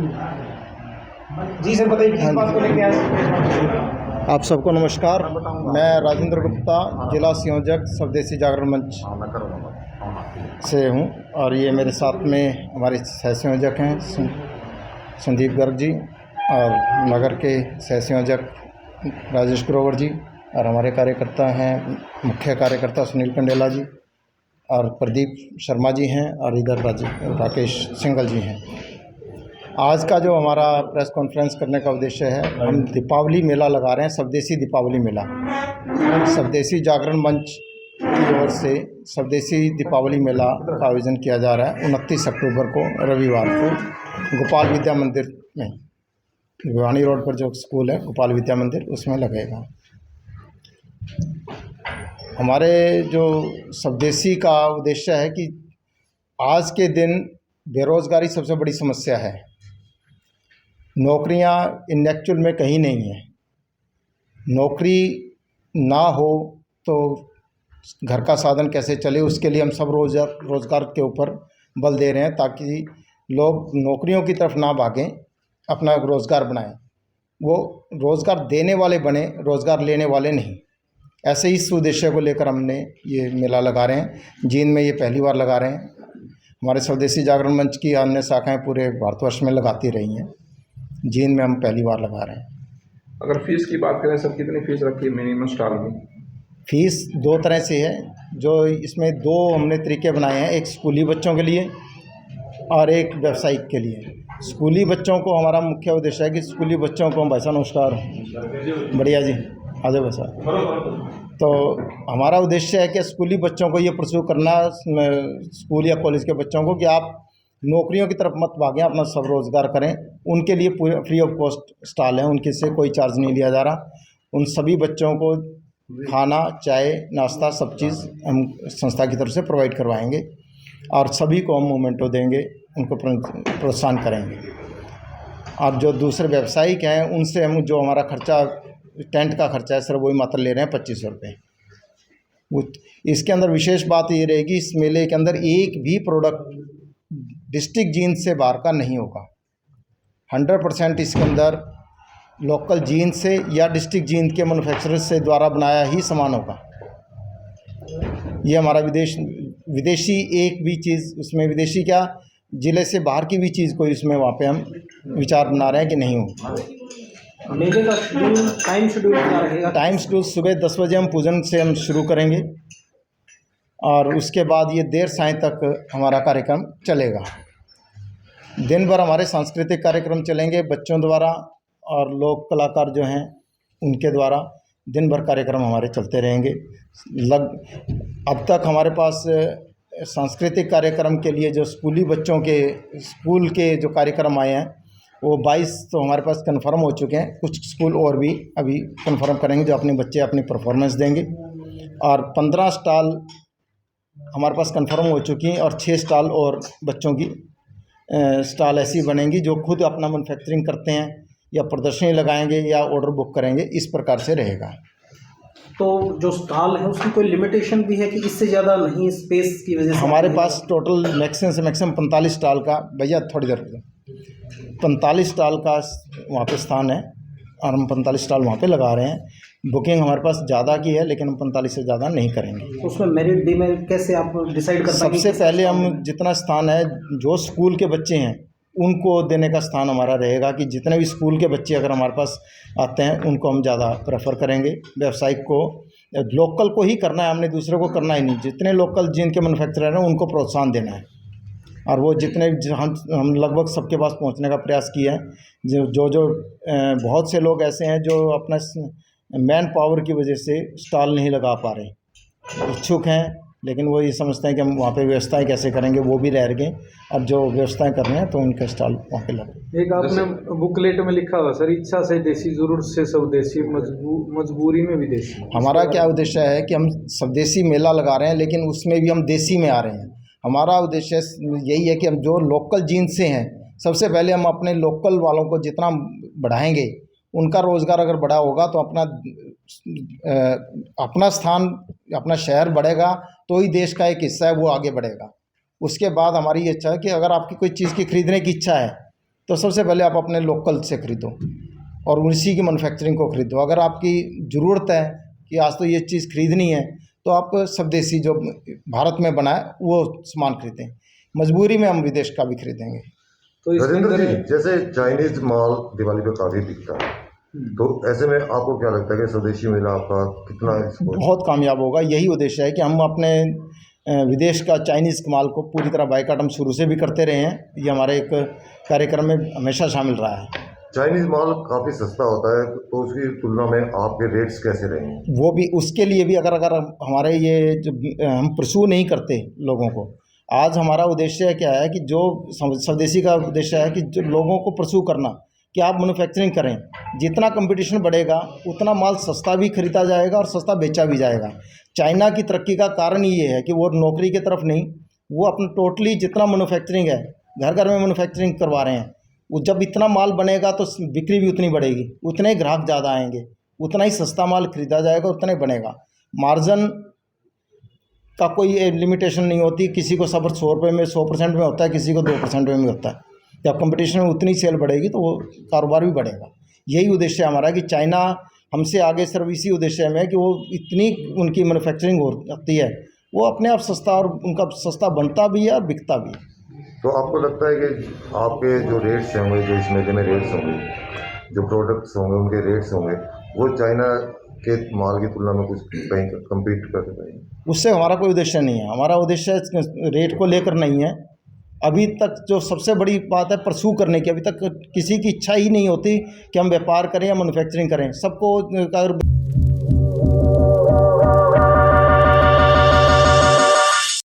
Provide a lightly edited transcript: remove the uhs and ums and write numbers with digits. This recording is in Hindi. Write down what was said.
जी सर, बताइए किस बात को लेके आए? आप सबको नमस्कार। मैं राजेंद्र गुप्ता, जिला संयोजक स्वदेशी जागरण मंच से हूं और ये मेरे साथ में हमारे सह संयोजक हैं संदीप गर्ग जी और नगर के सह संयोजक राजेश ग्रोवर जी और हमारे कार्यकर्ता हैं मुख्य कार्यकर्ता सुनील कंडेला जी और प्रदीप शर्मा जी हैं और इधर राकेश सिंगल जी हैं। आज का जो हमारा प्रेस कॉन्फ्रेंस करने का उद्देश्य है, हम दीपावली मेला लगा रहे हैं, स्वदेशी दीपावली मेला। स्वदेशी जागरण मंच की ओर से स्वदेशी दीपावली मेला का आयोजन किया जा रहा है 29 अक्टूबर को रविवार को गोपाल विद्या मंदिर में, भिवानी रोड पर जो स्कूल है गोपाल विद्या मंदिर, उसमें लगेगा। हमारे जो स्वदेशी का उद्देश्य है कि आज के दिन बेरोज़गारी सबसे बड़ी समस्या है। नौकरियां इन एक्चुअल में कहीं नहीं है। नौकरी ना हो तो घर का साधन कैसे चले, उसके लिए हम सब रोज़गार के ऊपर बल दे रहे हैं ताकि लोग नौकरियों की तरफ ना भागें, अपना रोज़गार बनाएं। वो रोज़गार देने वाले बने, रोज़गार लेने वाले नहीं। ऐसे ही इस उद्देश्य को लेकर हमने ये मेला लगा रहे हैं। जींद में ये पहली बार लगा रहे हैं। हमारे स्वदेशी जागरण मंच की अन्य शाखाएं पूरे भारतवर्ष में लगाती रही हैं, जींद में हम पहली बार लगा रहे हैं। अगर फीस की बात करें सर, कितनी फीस रखी है मिनिमम स्टॉल में? फीस दो तरह से है। जो इसमें दो हमने तरीके बनाए हैं, एक स्कूली बच्चों के लिए और एक व्यावसायिक के लिए। स्कूली बच्चों को हमारा मुख्य उद्देश्य है कि स्कूली बच्चों को, भाई साहब नमस्कार, बढ़िया जी, आ जाओ भाई साहब। तो हमारा उद्देश्य है कि स्कूली बच्चों को ये परस्यू करना, स्कूल या कॉलेज के बच्चों को, कि आप नौकरियों की तरफ मत भागें, अपना सब रोज़गार करें। उनके लिए पूरे फ्री ऑफ कॉस्ट स्टॉल है, उनके से कोई चार्ज नहीं लिया जा रहा। उन सभी बच्चों को खाना, चाय, नाश्ता सब चीज़ हम संस्था की तरफ से प्रोवाइड करवाएंगे और सभी को हम मोमेंटो देंगे, उनको प्रोत्साहन करेंगे। और जो दूसरे व्यावसायिक हैं उनसे हम जो हमारा खर्चा, टेंट का खर्चा है सर, वही मात्र ले रहे हैं 2500 रुपये। इसके अंदर विशेष बात ये रहेगी, इस मेले के अंदर एक भी प्रोडक्ट डिस्ट्रिक्ट जींद से बाहर का नहीं होगा। 100% इसके अंदर लोकल जींद से या डिस्ट्रिक्ट जींद के मैन्युफैक्चरर से द्वारा बनाया ही सामान होगा। ये हमारा विदेशी एक भी चीज़ उसमें, विदेशी क्या, ज़िले से बाहर की भी चीज़ कोई उसमें वहाँ पे हम विचार बना रहे हैं कि नहीं हो। मेले का टाइम शेड्यूल क्या रहेगा? टाइम शेड्यूल सुबह 10 बजे हम पूजन से हम शुरू करेंगे और उसके बाद ये देर सायं तक हमारा कार्यक्रम चलेगा। दिन भर हमारे सांस्कृतिक कार्यक्रम चलेंगे बच्चों द्वारा और लोक कलाकार जो हैं उनके द्वारा दिन भर कार्यक्रम हमारे चलते रहेंगे। अब तक हमारे पास सांस्कृतिक कार्यक्रम के लिए जो स्कूली बच्चों के स्कूल के जो कार्यक्रम आए हैं वो 22 तो हमारे पास कंफर्म हो चुके हैं। कुछ स्कूल और भी अभी कंफर्म करेंगे जो अपने बच्चे अपनी परफॉर्मेंस देंगे। और 15 स्टॉल हमारे पास कंफर्म हो चुकी हैं और 6 स्टॉल और बच्चों की स्टॉल ऐसी बनेंगी जो खुद अपना मैन्युफैक्चरिंग करते हैं या प्रदर्शनी लगाएंगे या ऑर्डर बुक करेंगे, इस प्रकार से रहेगा। तो जो स्टॉल है उसकी कोई लिमिटेशन भी है कि इससे ज़्यादा नहीं, स्पेस की वजह से? हमारे पास टोटल मैक्सिमम से मैक्सिमम 45 स्टॉल का, भैया थोड़ी देर 45 स्टॉल का वहाँ पे स्थान है और हम 45 स्टॉल वहाँ पे लगा रहे हैं। बुकिंग हमारे पास ज़्यादा की है लेकिन हम 45 से ज़्यादा नहीं करेंगे। तो उसमें मेरिट डिमेरिट कैसे आप डिसाइड करते हैं? सबसे पहले हम जितना स्थान है, जो स्कूल के बच्चे हैं उनको देने का स्थान हमारा रहेगा कि जितने भी स्कूल के बच्चे अगर हमारे पास आते हैं उनको हम ज़्यादा प्रेफर करेंगे। व्यावसायिक को, लोकल को ही करना है, हमने दूसरे को करना ही नहीं। जितने लोकल जिनके मैन्युफैक्चरर हैं उनको प्रोत्साहन देना है और वो जितने हम लगभग सबके पास पहुंचने का प्रयास किया है। जो बहुत से लोग ऐसे हैं जो अपना मैन पावर की वजह से स्टॉल नहीं लगा पा रहे, इच्छुक हैं, लेकिन वो ये समझते हैं कि हम वहाँ पे व्यवस्थाएं कैसे करेंगे, वो भी रह गए। अब जो व्यवस्थाएं कर रहे हैं तो उनका स्टॉल वहाँ पे लगे। एक आपने बुकलेट में लिखा हुआ सर, इच्छा से देसी, जरूरत से स्वदेशी, मजबूरी में विदेशी। हमारा क्या उद्देश्य है कि हम स्वदेशी मेला लगा रहे हैं लेकिन उसमें भी हम देसी में आ रहे हैं। हमारा उद्देश्य यही है कि हम जो लोकल जींद से हैं, सबसे पहले हम अपने लोकल वालों को जितना बढ़ाएंगे, उनका रोज़गार अगर बढ़ा होगा तो अपना स्थान, अपना शहर बढ़ेगा तो ही देश का एक हिस्सा है वो आगे बढ़ेगा। उसके बाद हमारी ये इच्छा है कि अगर आपकी कोई चीज़ की खरीदने की इच्छा है तो सबसे पहले आप अपने लोकल से खरीदो और उसी की मैन्युफैक्चरिंग को खरीदो। अगर आपकी ज़रूरत है कि आज तो ये चीज़ खरीदनी है तो आप स्वदेशी जो भारत में बना है वो सामान खरीदें। मजबूरी में हम विदेश का भी खरीदेंगे। तो इसके राजेंद्र अंदर जी, जैसे चाइनीज माल दिवाली पे काफी बिकता है, तो ऐसे में आपको क्या लगता है कि स्वदेशी में आपका कितना इसको बहुत कामयाब होगा। यही उद्देश्य है कि हम अपने विदेश का चाइनीज़ माल को पूरी तरह बाइकाट हम शुरू से भी करते रहे हैं। ये हमारे एक कार्यक्रम में हमेशा शामिल रहा है। चाइनीज माल काफी सस्ता होता है, तो उसकी तुलना में आपके रेट्स कैसे रहेंगे? वो भी उसके लिए भी अगर हमारे ये जो हम परसू नहीं करते लोगों को, आज हमारा उद्देश्य क्या है कि जो स्वदेशी का उद्देश्य है कि जो लोगों को परसू करना कि आप मैन्युफैक्चरिंग करें। जितना कंपटीशन बढ़ेगा उतना माल सस्ता भी खरीदा जाएगा और सस्ता बेचा भी जाएगा। चाइना की तरक्की का कारण ये है कि वो नौकरी की तरफ नहीं, वो अपना टोटली जितना मैन्युफैक्चरिंग है घर घर में मैन्युफैक्चरिंग करवा रहे हैं। वो जब इतना माल बनेगा तो बिक्री भी उतनी बढ़ेगी, उतने ही ग्राहक ज़्यादा आएंगे, उतना ही सस्ता माल खरीदा जाएगा, उतना ही बनेगा। मार्जिन का कोई लिमिटेशन नहीं होती। किसी को सबर 100 रुपये में 100% में होता है, किसी को 2% में भी होता है। जब कंपटीशन में उतनी सेल बढ़ेगी तो वो कारोबार भी बढ़ेगा। यही उद्देश्य हमारा है कि चाइना हमसे आगे सिर्फ इसी उद्देश्य में है कि वो इतनी उनकी मैन्युफैक्चरिंग हो जाती है, वो अपने आप सस्ता और उनका सस्ता बनता भी है और बिकता भी है। तो आपको लगता है कि आपके जो रेट्स होंगे, जो इस मेले में रेट्स होंगे, जो प्रोडक्ट्स होंगे उनके रेट्स होंगे, वो चाइना के माल की तुलना में कुछ कहीं कम्पीट कर पाएंगे? उससे हमारा कोई उद्देश्य नहीं है। हमारा उद्देश्य रेट को लेकर नहीं है। अभी तक जो सबसे बड़ी बात है परसू करने की, अभी तक किसी की इच्छा ही नहीं होती कि हम व्यापार करें या मैन्युफैक्चरिंग करें। सबको अगर